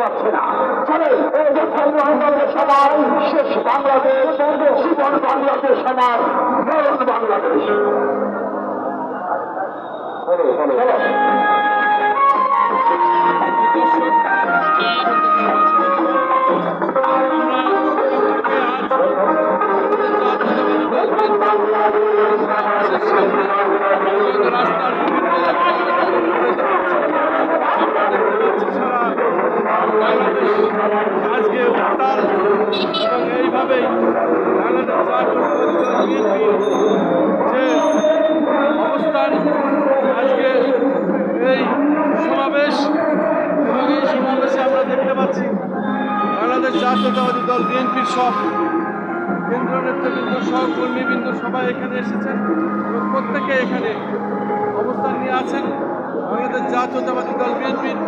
পারছে না। চলে এই যে সংগ্রহের সবার শেষ বাংলাদেশ, জীবন বাংলাদেশ, আমার মরণ বাংলাদেশ। আজকে উত্তাল এবং এইভাবেই যে অবস্থান, আজকে এই সমাবেশ এবং এই সমাবেশে আমরা দেখতে পাচ্ছি বাংলাদেশ জাতীয়তাবাদী দল বিএনপির সব কেন্দ্রীয় নেতৃবৃন্দ, সহকর্মীবৃন্দ সবাই এখানে এসেছেন এবং প্রত্যেকে এখানে অবস্থান নিয়ে আছেন। বাংলাদেশ জাতীয়তাবাদী দল বিএনপির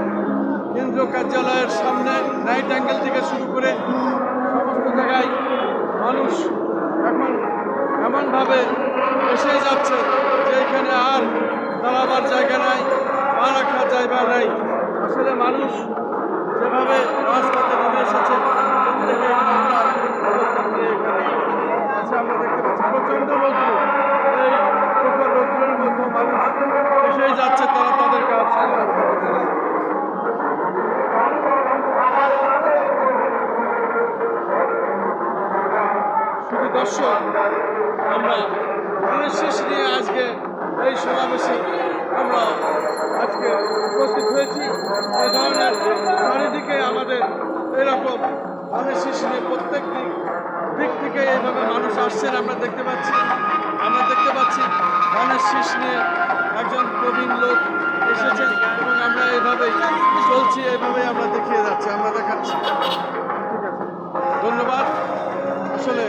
কেন্দ্রীয় কার্যালয়ের সামনে নাইট অ্যাঙ্গেল থেকে শুরু করে সমস্ত জায়গায় মানুষ এখন এমনভাবে এসে যাচ্ছে যে এখানে আর দাঁড়াবার জায়গা নাই, পা রাখার জায়গা নাই। আসলে মানুষ যেভাবে রাজপথে নেমে এসেছে প্রত্যেকে আমরা অবস্থান নিয়ে এখানে আমরা দেখতে পাচ্ছি প্রচণ্ড রৌদ্র। এই প্রখর রৌদ্রের মধ্যে মানুষ এসেই যাচ্ছে তারা তাদের কাজ। শুধু দর্শক, আমরা ধানের শীষ নিয়ে আজকে এই সমাবেশে আমরা আজকে উপস্থিত হয়েছি। এই ধরনের চারিদিকে আমাদের এরকম ধানের শীষ নিয়ে প্রত্যেক দিক থেকে এইভাবে মানুষ আসছেন আমরা দেখতে পাচ্ছি। ধানের শীষ নিয়ে একজন প্রবীণ লোক এসেছেন এবং আমরা এইভাবেই চলছি, এইভাবেই আমরা দেখিয়ে যাচ্ছি, আমরা দেখাচ্ছি। ঠিক আছে, ধন্যবাদ। আসলে